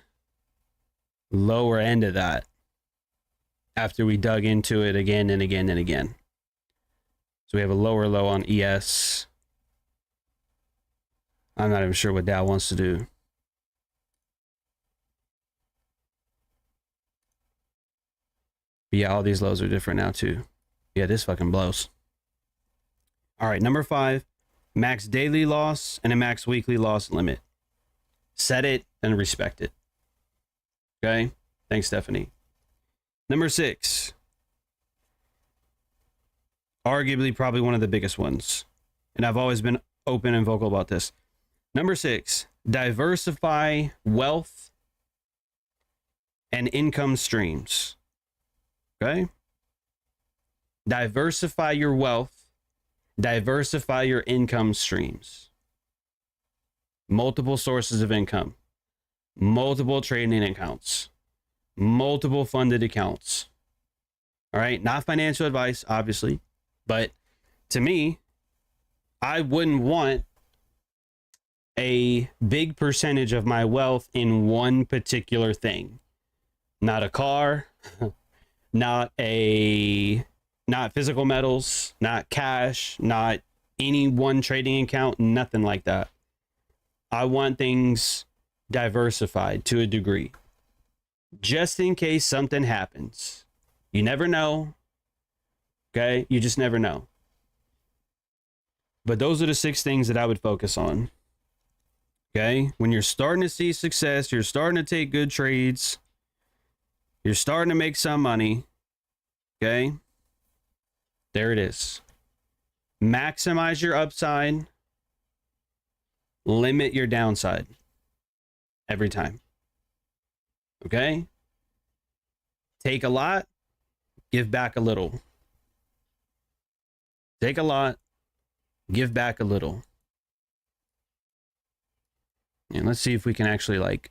lower end of that after we dug into it again and again and again. So we have a lower low on ES. I'm not even sure what Dow wants to do. But yeah, all these lows are different now too. Yeah, this fucking blows. All right, number 5, max daily loss and a max weekly loss limit. Set it and respect it. Okay? Thanks, Stephanie. Number 6, arguably probably one of the biggest ones. And I've always been open and vocal about this. Number 6, diversify wealth and income streams. Okay? Diversify your wealth, diversify your income streams. Multiple sources of income, multiple trading accounts, multiple funded accounts. All right, not financial advice, obviously, but to me, I wouldn't want a big percentage of my wealth in one particular thing. Not a car, not physical metals, not cash, not any one trading account, nothing like that. I want things diversified to a degree, just in case something happens. You never know. Okay, you just never know. But those are the 6 things that I would focus on. Okay, when you're starting to see success, you're starting to take good trades, you're starting to make some money. Okay, there it is. Maximize your upside, limit your downside every time. Okay, take a lot, give back a little. Take a lot, give back a little. And let's see if we can actually like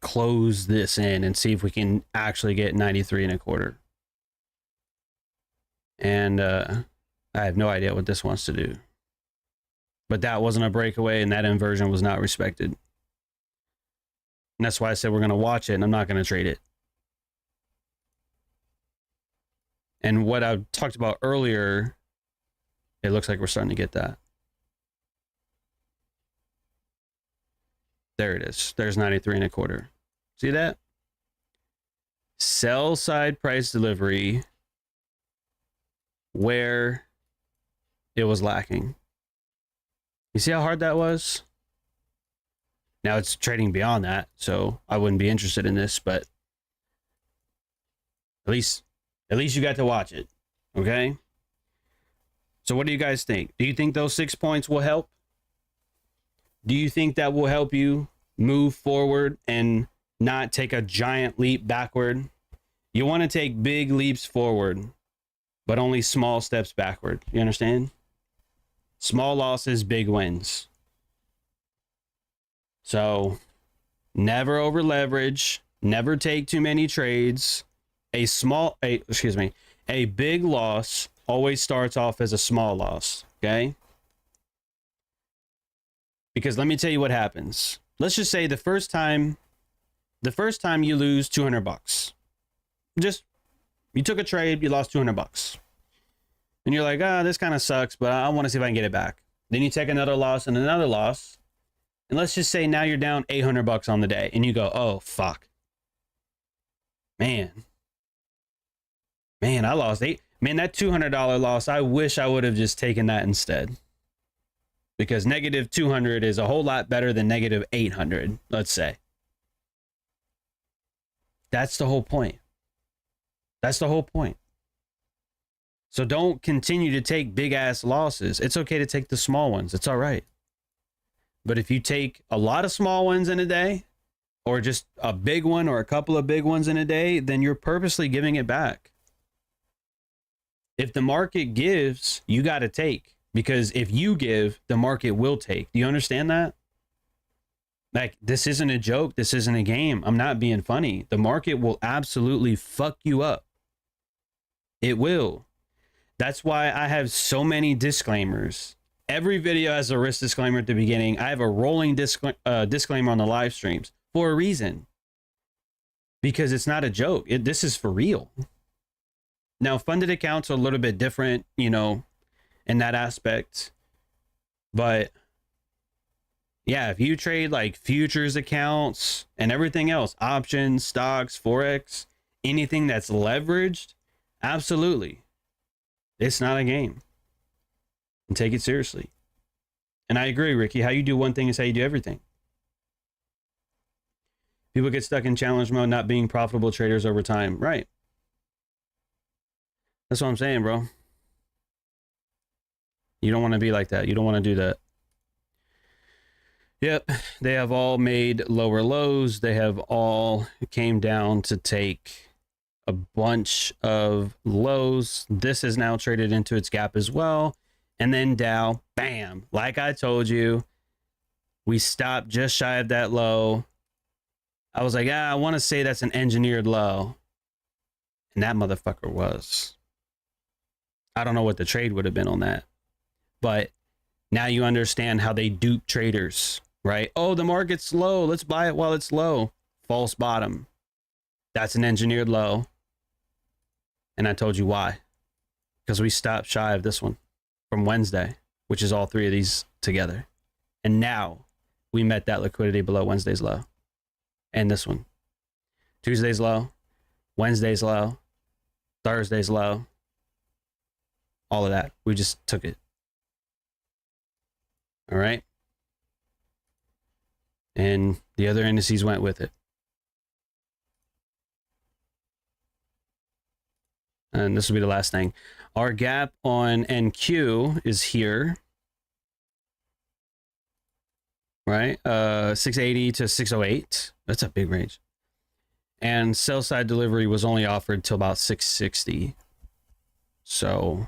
close this in and see if we can actually get 93.25. And I have no idea what this wants to do. But that wasn't a breakaway, and that inversion was not respected. And that's why I said we're going to watch it and I'm not going to trade it. And what I talked about earlier, it looks like we're starting to get that. There it is. There's 93.25. See that? Sell side price delivery where it was lacking. You see how hard that was? Now it's trading beyond that, so I wouldn't be interested in this, but at least you got to watch it. Okay? So what do you guys think? Do you think those 6 points will help? Do you think that will help you move forward and not take a giant leap backward? You want to take big leaps forward, but only small steps backward. You understand? Small losses, big wins. So never over leverage, never take too many trades. A big loss always starts off as a small loss, okay? Because let me tell you what happens. Let's just say the first time you lose $200. Just, you took a trade, you lost $200. And you're like, this kind of sucks, but I want to see if I can get it back. Then you take another loss and another loss. And let's just say now you're down $800 on the day. And you go, oh, fuck. Man, I lost that $200 loss, I wish I would have just taken that instead. Because negative 200 is a whole lot better than negative 800, let's say. That's the whole point. That's the whole point. So don't continue to take big ass losses. It's okay to take the small ones. It's all right. But if you take a lot of small ones in a day, or just a big one or a couple of big ones in a day, then you're purposely giving it back. If the market gives, you got to take. Because if you give, the market will take. Do you understand that? Like, this isn't a joke. This isn't a game. I'm not being funny. The market will absolutely fuck you up. It will. That's why I have so many disclaimers. Every video has a risk disclaimer at the beginning. I have a rolling disclaimer on the live streams for a reason. Because it's not a joke. This is for real. Now, funded accounts are a little bit different, in that aspect. But yeah, if you trade like futures accounts and everything else, options, stocks, Forex, anything that's leveraged, absolutely. It's not a game. And take it seriously. And I agree, Ricky. How you do one thing is how you do everything. People get stuck in challenge mode, not being profitable traders over time. Right. That's what I'm saying, bro. You don't want to be like that. You don't want to do that. Yep. They have all made lower lows. They have all came down to take a bunch of lows. This is now traded into its gap as well. And then Dow, bam, like I told you, we stopped just shy of that low. I was like, I want to say that's an engineered low. And that motherfucker was. I don't know what the trade would have been on that. But now you understand how they dupe traders, right? Oh, the market's low. Let's buy it while it's low. False bottom. That's an engineered low. And I told you why. Because we stopped shy of this one from Wednesday, which is all three of these together. And now we met that liquidity below Wednesday's low. And this one. Tuesday's low. Wednesday's low. Thursday's low. All of that. We just took it. All right. And the other indices went with it. And this will be the last thing. Our gap on NQ is here. Right? 680 to 608. That's a big range. And sell side delivery was only offered till about 660. So,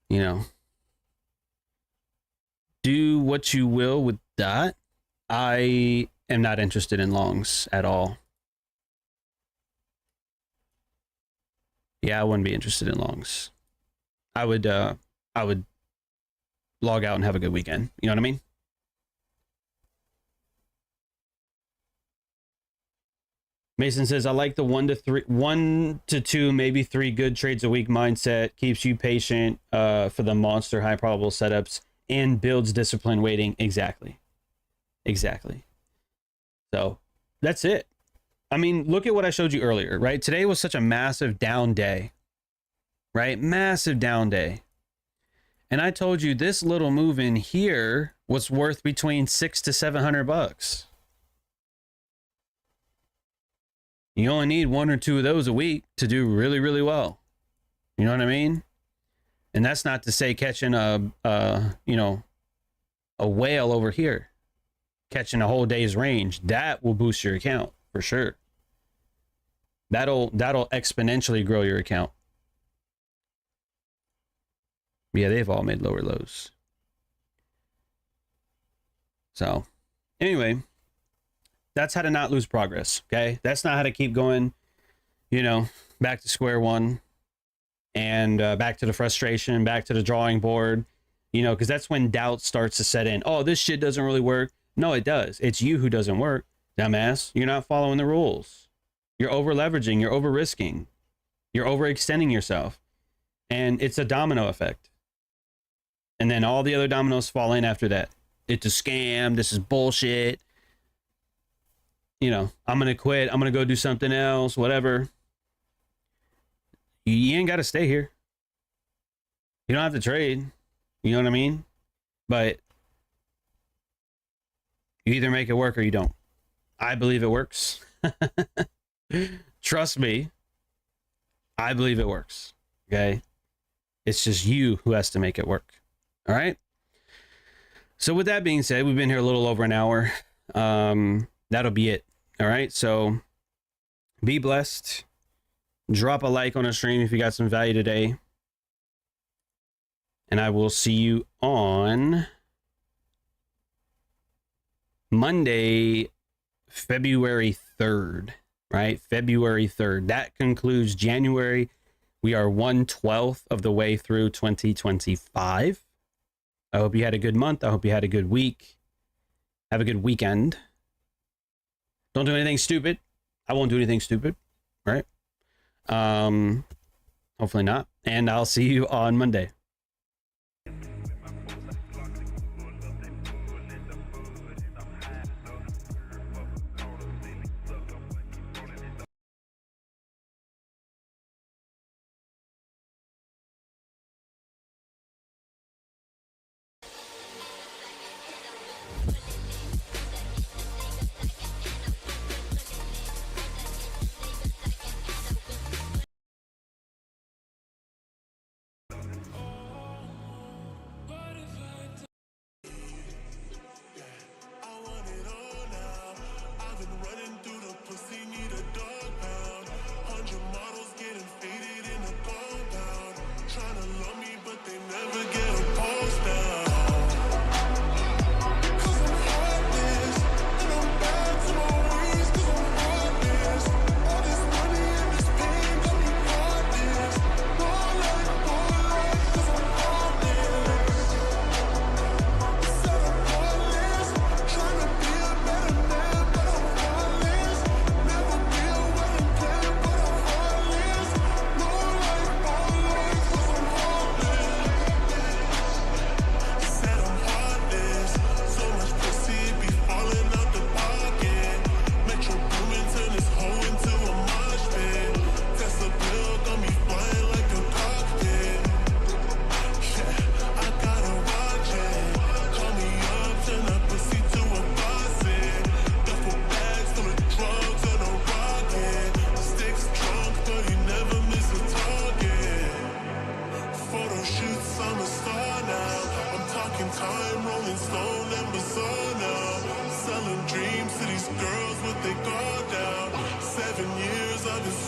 you know, do what you will with that. I am not interested in longs at all. Yeah, I wouldn't be interested in longs. I would log out and have a good weekend. You know what I mean? Mason says, I like the 1 to 2, maybe 3 good trades a week mindset. Keeps you patient for the monster high probable setups and builds discipline waiting. Exactly. Exactly. So that's it. I mean, look at what I showed you earlier, right? Today was such a massive down day, right? Massive down day. And I told you this little move in here was worth between $600 to $700. You only need 1 or 2 of those a week to do really, really well. You know what I mean? And that's not to say catching a whale over here, catching a whole day's range. That will boost your account for sure. That'll exponentially grow your account. Yeah, they've all made lower lows. So anyway, that's how to not lose progress. Okay. That's not how to keep going, you know, back to square one and back to the frustration, back to the drawing board, you know, because that's when doubt starts to set in. Oh, this shit doesn't really work. No, it does. It's you who doesn't work. Dumbass. You're not following the rules. You're over leveraging. You're over risking. You're overextending yourself. And it's a domino effect. And then all the other dominoes fall in after that. It's a scam. This is bullshit. You know, I'm going to quit. I'm going to go do something else, whatever. You ain't got to stay here. You don't have to trade. You know what I mean? But you either make it work or you don't. I believe it works. Trust me. I believe it works. Okay? It's just you who has to make it work. All right? So with that being said, we've been here a little over an hour. That'll be it. All right? So be blessed. Drop a like on the stream if you got some value today. And I will see you on Monday, February 3rd, right? February 3rd. That concludes January. We are 1/12 of the way through 2025. I hope you had a good month. I hope you had a good week. Have a good weekend. Don't do anything stupid. I won't do anything stupid, right? Hopefully not. And I'll see you on Monday.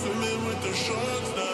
swimming with the sharks now.